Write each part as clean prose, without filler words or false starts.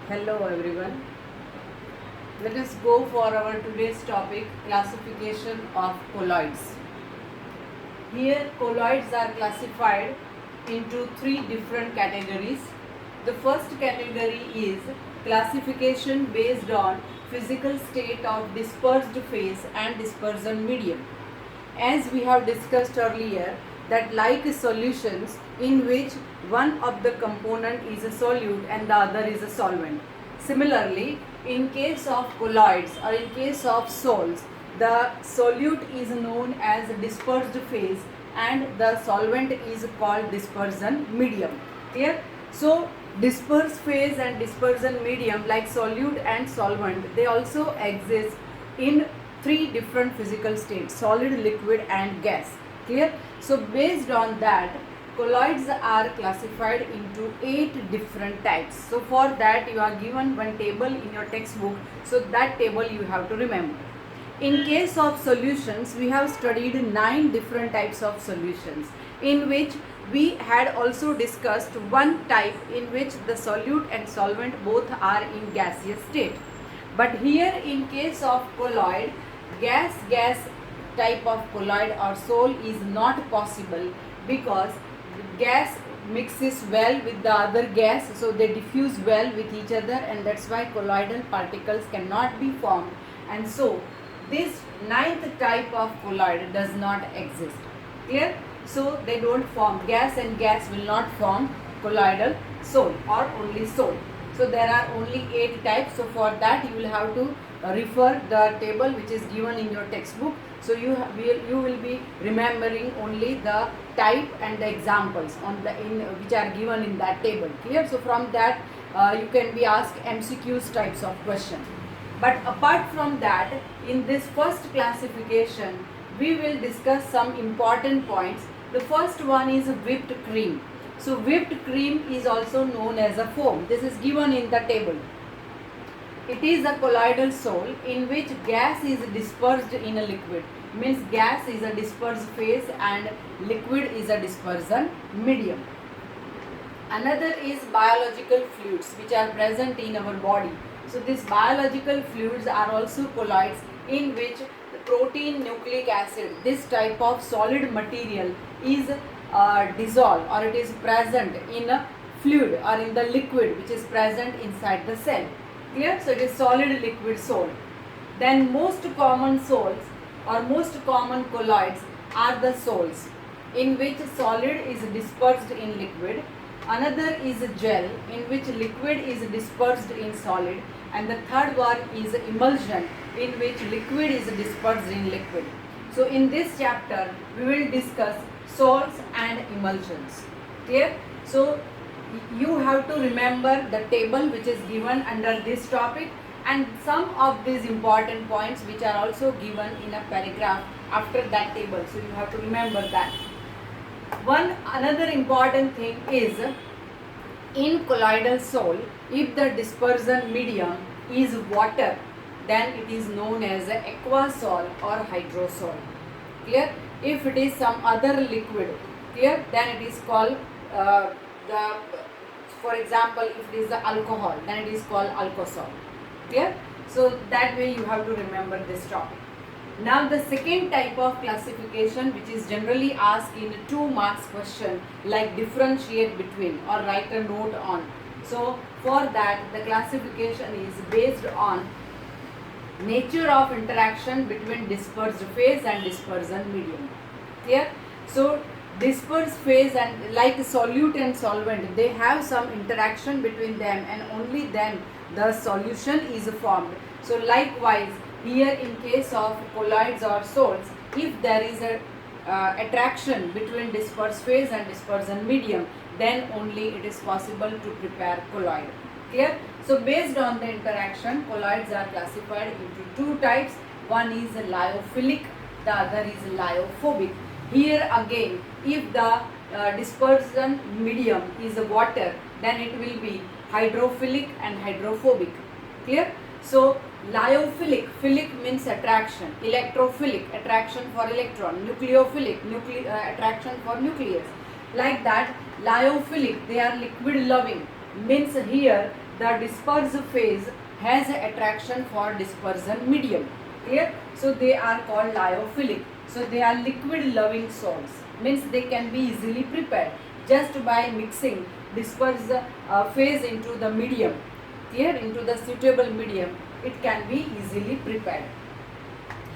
Hello everyone. Let us go for our today's topic, classification of colloids. Here colloids are classified into three different categories. The first category is classification based on physical state of dispersed phase and dispersion medium. As we have discussed earlier, that like solutions in which one of the component is a solute and the other is a solvent. Similarly, in case of colloids or in case of sols, the solute is known as dispersed phase and the solvent is called dispersion medium. Clear? So dispersed phase and dispersion medium, like solute and solvent, they also exist in three different physical states: solid, liquid and gas. Clear? So based on that, colloids are classified into 8 different types. So for that you are given one table in your textbook, so that table you have to remember. In case of solutions, we have studied 9 different types of solutions, in which we had also discussed one type in which the solute and solvent both are in gaseous state. But here in case of colloid, gas type of colloid or sol is not possible, because gas mixes well with the other gas, so they diffuse well with each other, and that's why colloidal particles cannot be formed, and so this ninth type of colloid does not exist. Clear? So they don't form gas, and gas will not form colloidal sol or only sol. So there are only 8 types. So for that you will have to refer the table which is given in your textbook. So you will be remembering only the type and the examples on the which are given in that table. Clear? So from that you can be asked MCQs types of question. But apart from that, in this first classification, we will discuss some important points. The first one is whipped cream. So whipped cream is also known as a foam. This is given in the table. It is a colloidal sol in which gas is dispersed in a liquid. Means gas is a dispersed phase and liquid is a dispersion medium. Another is biological fluids which are present in our body. So these biological fluids are also colloids, in which the protein, nucleic acid, this type of solid material is dissolved, or it is present in a fluid or in the liquid which is present inside the cell. Clear? So it is solid, liquid, sol. Then most common sols or most common colloids are the sols, in which solid is dispersed in liquid. Another is gel, in which liquid is dispersed in solid, and the third one is emulsion, in which liquid is dispersed in liquid. So in this chapter we will discuss sols and emulsions. Clear? So you have to remember the table which is given under this topic, and some of these important points which are also given in a paragraph after that table. So you have to remember that. Another important thing is, in colloidal sol, if the dispersion medium is water, then it is known as aquasol or hydrosol. Clear? If it is some other liquid, clear, then it is called for example, if it is the alcohol, then it is called alkosol. Clear? So that way you have to remember this topic. Now the second type of classification, which is generally asked in 2 marks question, like differentiate between or write a note on. So for that, the classification is based on nature of interaction between dispersed phase and dispersion medium. Clear? So dispersed phase, and like solute and solvent, they have some interaction between them, and only then the solution is formed. So likewise here in case of colloids or sols, if there is a attraction between dispersed phase and dispersion medium, then only it is possible to prepare colloid. Clear? So based on the interaction, colloids are classified into 2 types. One is lyophilic, the other is lyophobic. Here again, if the dispersion medium is water, then it will be hydrophilic and hydrophobic. Clear? So lyophilic, philic means attraction, electrophilic, attraction for electron, nucleophilic, attraction for nucleus. Like that, lyophilic, they are liquid loving, means here the dispersed phase has attraction for dispersion medium. Clear? So they are called lyophilic. So they are liquid loving salts, means they can be easily prepared just by mixing dispersed phase into the medium. Clear? Into the suitable medium, it can be easily prepared.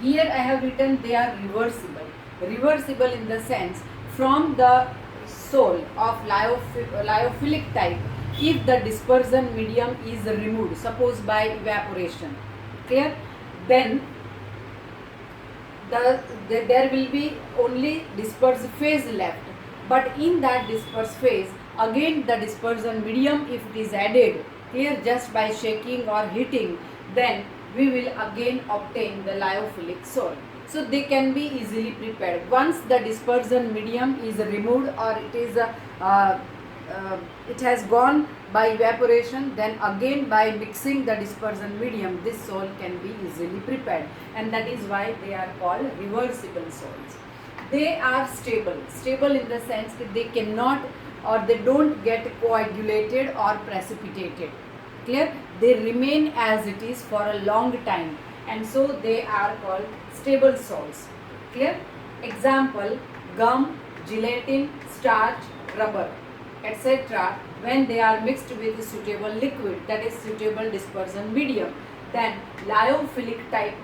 Here I have written they are reversible. Reversible in the sense, from the sole of lyophilic type, if the dispersion medium is removed, suppose by evaporation, clear, then there will be only dispersed phase left. But in that dispersed phase, again the dispersion medium, if it is added, clear, just by shaking or heating, then we will again obtain the lyophilic salt. So they can be easily prepared. Once the dispersion medium is removed, or it has gone by evaporation, then again by mixing the dispersion medium, this salt can be easily prepared, and that is why they are called reversible salts. They are stable. Stable in the sense that they cannot, or they don't get coagulated or precipitated. Clear? They remain as it is for a long time, and so they are called stable salts. Clear? Example: gum, gelatin, starch, rubber, etc. When they are mixed with suitable liquid, that is suitable dispersion medium, then lyophilic type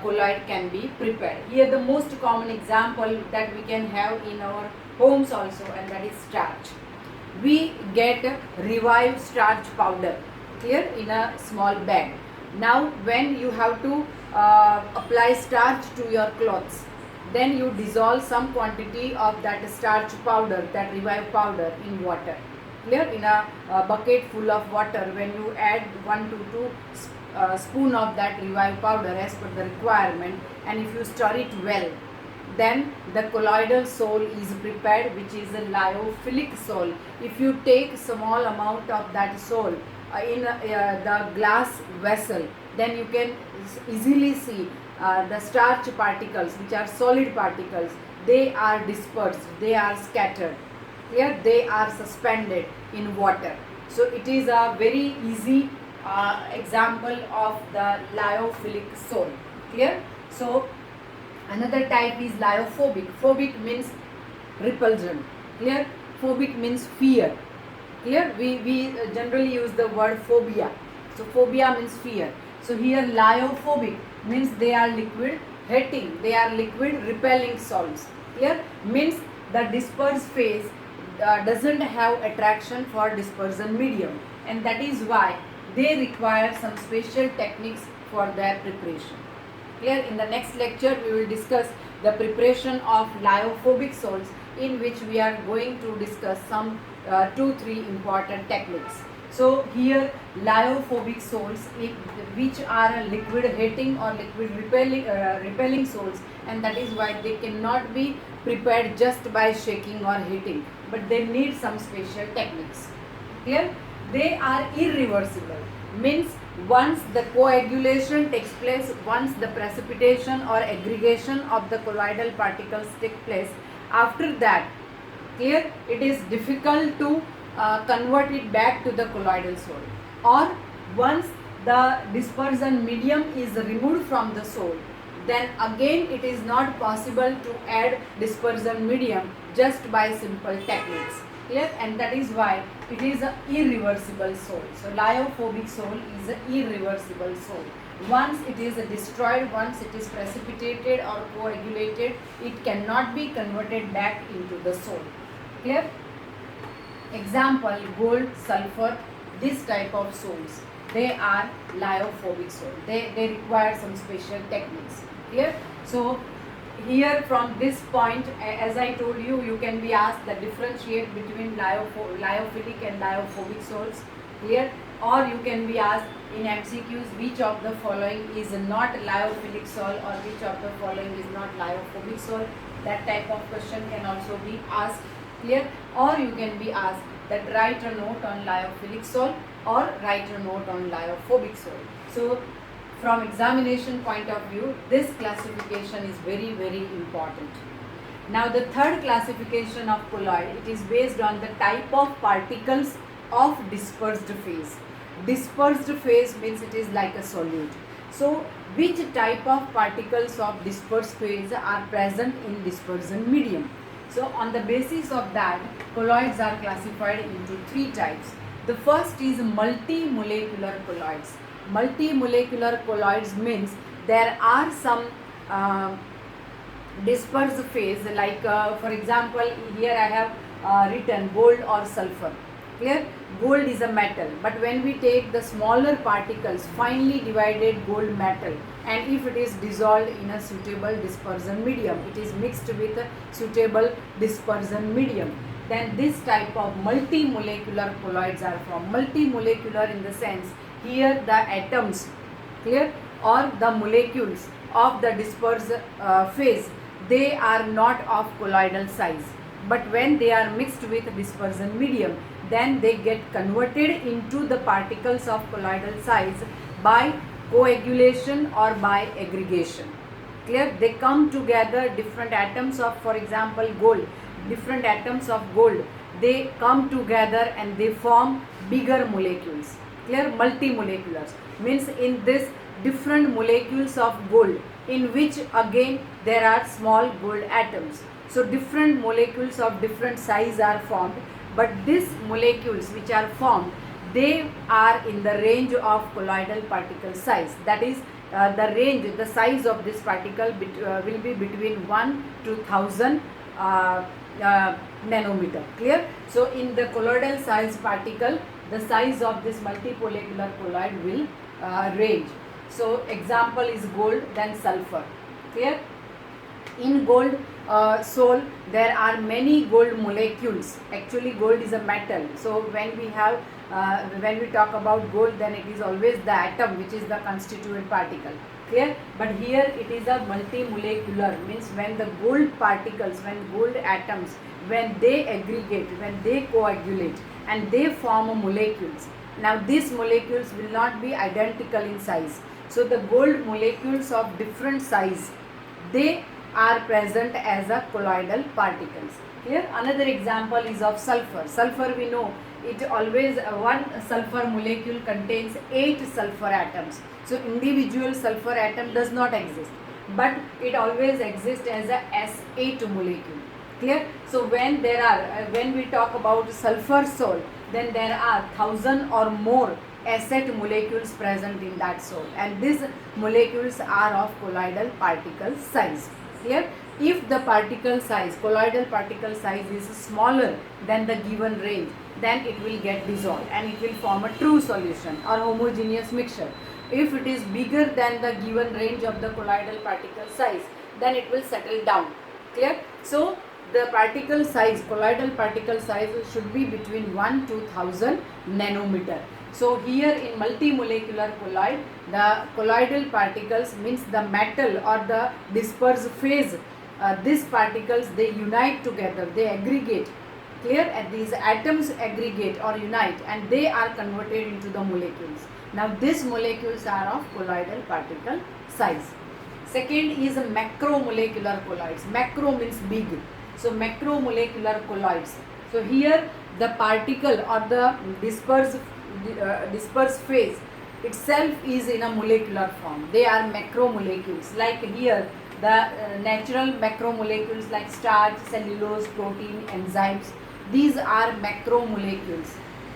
colloid can be prepared. Here the most common example that we can have in our homes also, and that is starch. We get revived starch powder, clear, in a small bag. Now when you have to apply starch to your clothes, then you dissolve some quantity of that starch powder, that revived powder, in water. Clear? In a bucket full of water, when you add 1 to 2 spoon of that revived powder as per the requirement, and if you stir it well, then the colloidal salt is prepared, which is a lyophilic salt. If you take small amount of that salt in the glass vessel, then you can easily see the starch particles, which are solid particles, they are dispersed, they are scattered. Clear? They are suspended in water. So it is a very easy example of the lyophilic salt. Clear? So another type is lyophobic. Phobic means repulsion. Clear? Phobic means fear. Clear? We generally use the word phobia. So phobia means fear. So here lyophobic means they are liquid hating, they are liquid repelling salts. Clear? Means the dispersed phase doesn't have attraction for dispersion medium, and that is why they require some special techniques for their preparation. Clear? In the next lecture we will discuss the preparation of lyophobic salts, in which we are going to discuss some 2-3 important techniques. So here lyophobic salts, which are liquid hating or liquid repelling salts, and that is why they cannot be prepared just by shaking or heating, but they need some special techniques. Clear? They are irreversible, means once the coagulation takes place, once the precipitation or aggregation of the colloidal particles take place, after that, clear, it is difficult to convert it back to the colloidal salt. Or once the dispersion medium is removed from the salt, then again it is not possible to add dispersion medium just by simple techniques. Clear? And that is why it is an irreversible salt. So lyophobic salt is an irreversible salt. Once it is destroyed, once it is precipitated or coagulated, it cannot be converted back into the salt. Clear? Example: gold, sulfur, this type of salts, they are lyophobic salt. They require some special techniques. Clear? So here from this point, as I told you, you can be asked the differentiate between lyophilic and lyophobic salts. Clear? Or you can be asked in MCQs which of the following is not lyophilic salt, or which of the following is not lyophobic salt. That type of question can also be asked. Clear? Or you can be asked that write a note on lyophilic salt or write a note on lyophobic salt. So from examination point of view, this classification is very, very important. Now the third classification of colloid, it is based on the type of particles of dispersed phase. Dispersed phase means it is like a solute. So which type of particles of dispersed phase are present in dispersion medium? So on the basis of that, colloids are classified into three types. The first is multimolecular colloids. Multimolecular colloids means there are some dispersed phase, like for example here I have written gold or sulfur. Clear? Gold is a metal, but when we take the smaller particles, finely divided gold metal, and if it is dissolved in a suitable dispersion medium, it is mixed with a suitable dispersion medium, then this type of multimolecular colloids are formed. Multimolecular in the sense here the atoms, clear, or the molecules of the dispersed phase, they are not of colloidal size, but when they are mixed with dispersion medium, then they get converted into the particles of colloidal size by coagulation or by aggregation. Clear? They come together, different atoms of, for example, gold, different atoms of gold, they come together and they form bigger molecules. Clear? Multimoleculars means in this different molecules of gold, in which again there are small gold atoms. So different molecules of different size are formed, but these molecules which are formed, they are in the range of colloidal particle size. That is the range, the size of this particle will be between 1 to 1000 nanometer. Clear? So in the colloidal size particle, the size of this multimolecular colloid will range. So example is gold, then sulfur. Clear? In gold soul there are many gold molecules. Actually gold is a metal, so when we have when we talk about gold, then it is always the atom which is the constituent particle. Clear? But here it is a multimolecular, means when the gold particles, when gold atoms, when they aggregate, when they coagulate and they form molecules. Now these molecules will not be identical in size. So the gold molecules of different size, they are present as a colloidal particles. Here another example is of sulfur. Sulfur, we know it always one sulfur molecule contains 8 sulfur atoms. So individual sulfur atom does not exist, but it always exists as a S8 molecule. Clear? So when there are when we talk about sulfur sol, then there are 1000 or more S8 molecules present in that sol, and these molecules are of colloidal particle size. Clear? If the particle size, colloidal particle size is smaller than the given range, then it will get dissolved and it will form a true solution or homogeneous mixture. If it is bigger than the given range of the colloidal particle size, then it will settle down. Clear? So the particle size, colloidal particle size should be between 1 to 1000 nanometer. So here in multimolecular colloid, the colloidal particles means the metal or the dispersed phase, these particles, they unite together, they aggregate. Clear? And these atoms aggregate or unite and they are converted into the molecules. Now these molecules are of colloidal particle size. Second is macromolecular colloids. Macro means big. So macromolecular colloids. So here the particle or the dispersed phase itself is in a molecular form. They are macromolecules. Like here the natural macromolecules like starch, cellulose, protein, enzymes, these are macromolecules.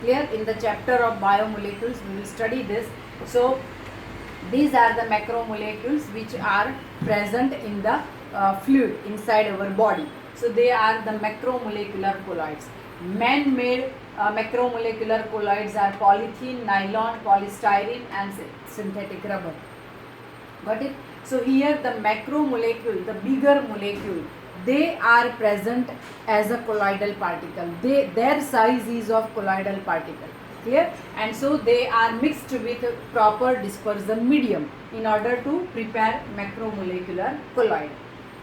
Clear? In the chapter of biomolecules we will study this. So these are the macromolecules which are present in the fluid inside our body. So they are the macromolecular colloids. Man-made macromolecular colloids are polythene, nylon, polystyrene and synthetic rubber. Got it? So here the macromolecule, the bigger molecule, they are present as a colloidal particle. Their size is of colloidal particle. Clear? And so they are mixed with proper dispersion medium in order to prepare macromolecular colloid.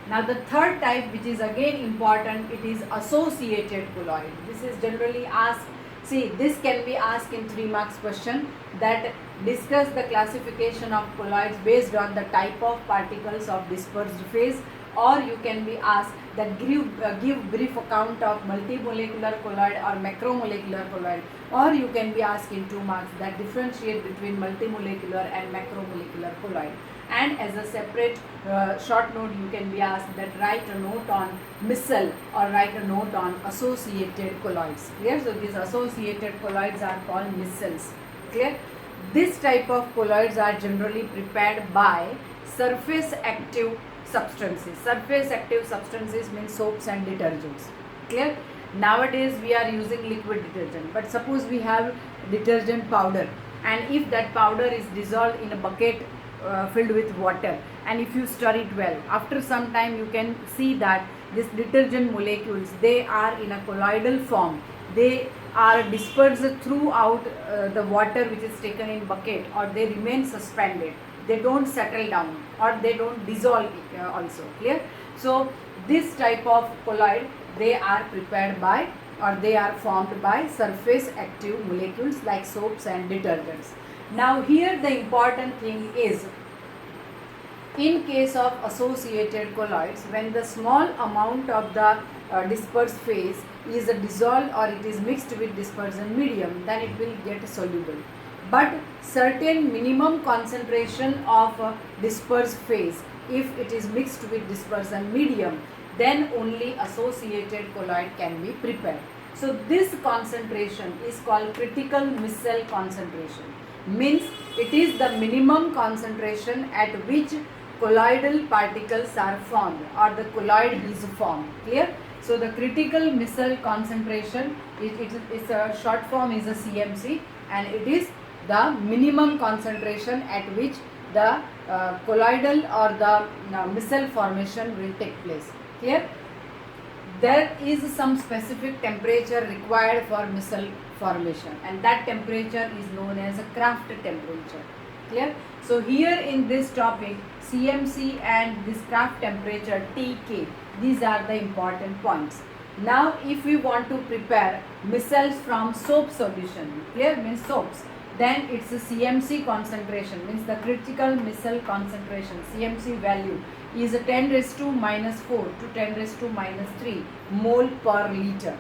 Now the third type, which is again important, it is associated colloid. This is generally asked. See, this can be asked in 3 marks question, that discuss the classification of colloids based on the type of particles of dispersed phase or you can be asked that give brief account of multimolecular colloid or macromolecular colloid, or you can be asked in 2 marks that differentiate between multimolecular and macromolecular colloid. And as a separate short note, you can be asked that write a note on missile or write a note on associated colloids. Clear? So these associated colloids are called missils. Clear? This type of colloids are generally prepared by surface active substances. Surface active substances means soaps and detergents. Clear? Nowadays we are using liquid detergent, but suppose we have detergent powder, and if that powder is dissolved in a bucket filled with water, and if you stir it well, after some time you can see that these detergent molecules, they are in a colloidal form. They are dispersed throughout the water which is taken in bucket, or they remain suspended. They don't settle down, or they don't dissolve also. Clear? So this type of colloid, they are prepared by, or they are formed by surface active molecules like soaps and detergents. Now here the important thing is, in case of associated colloids, when the small amount of the dispersed phase is dissolved or it is mixed with dispersion medium, then it will get soluble. But certain minimum concentration of dispersed phase, if it is mixed with dispersion medium, then only associated colloid can be prepared. So this concentration is called critical missile concentration. Means it is the minimum concentration at which colloidal particles are formed, or the colloid is formed. Clear? So the critical missile concentration is a short form is a CMC, and it is the minimum concentration at which the colloidal or the missile formation will take place. Clear? There is some specific temperature required for missile formation, and that temperature is known as a Kraft temperature. Clear? So here in this topic, CMC and this Kraft temperature TK, these are the important points. Now if we want to prepare missiles from soap solution, clear, means soaps, then it's a CMC concentration, means the critical missile concentration, CMC value is 10 raised to minus 4 to 10 raised to minus 3 mole per liter.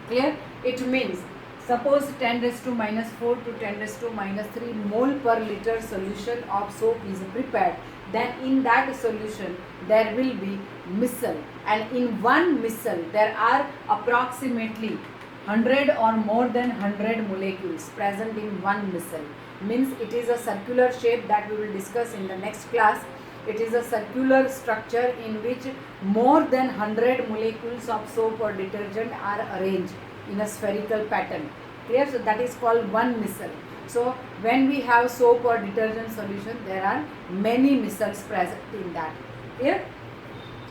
Clear? It means suppose 10 raised to minus 4 to 10 raised to minus 3 mole per liter solution of soap is prepared, then in that solution there will be missile, and in one missile there are approximately 100 or more than 100 molecules present in one missile. Means it is a circular shape that we will discuss in the next class. It is a circular structure in which more than 100 molecules of soap or detergent are arranged in a spherical pattern. Clear? So that is called one missile. So when we have soap or detergent solution, there are many missils present in that. Clear?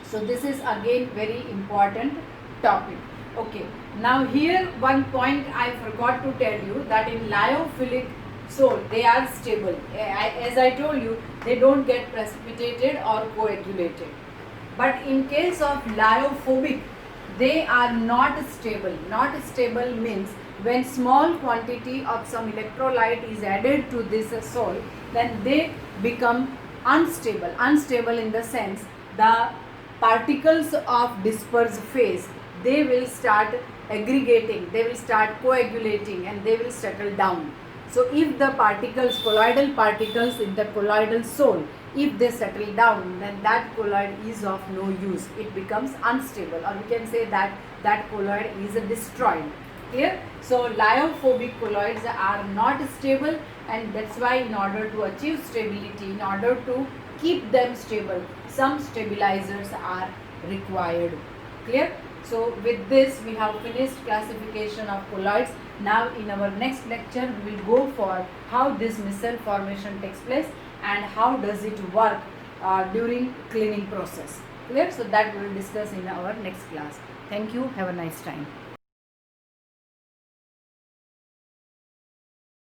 So this is again very important topic. Okay. Now here one point I forgot to tell you, that in lyophilic salt they are stable. As I told you, they don't get precipitated or coagulated. But in case of lyophobic, they are not stable. Not stable means when small quantity of some electrolyte is added to this salt, then they become unstable. Unstable in the sense the particles of dispersed phase, they will start aggregating, they will start coagulating, and they will settle down. So if the particles, colloidal particles in the colloidal salt, if they settle down, then that colloid is of no use. It becomes unstable, or we can say that that colloid is destroyed. Clear? So lyophobic colloids are not stable, and that's why in order to achieve stability, in order to keep them stable, some stabilizers are required. Clear? So with this we have finished classification of colloids. Now in our next lecture we will go for how this missile formation takes place and how does it work during cleaning process. Clear? So that we will discuss in our next class. Thank you. Have a nice time.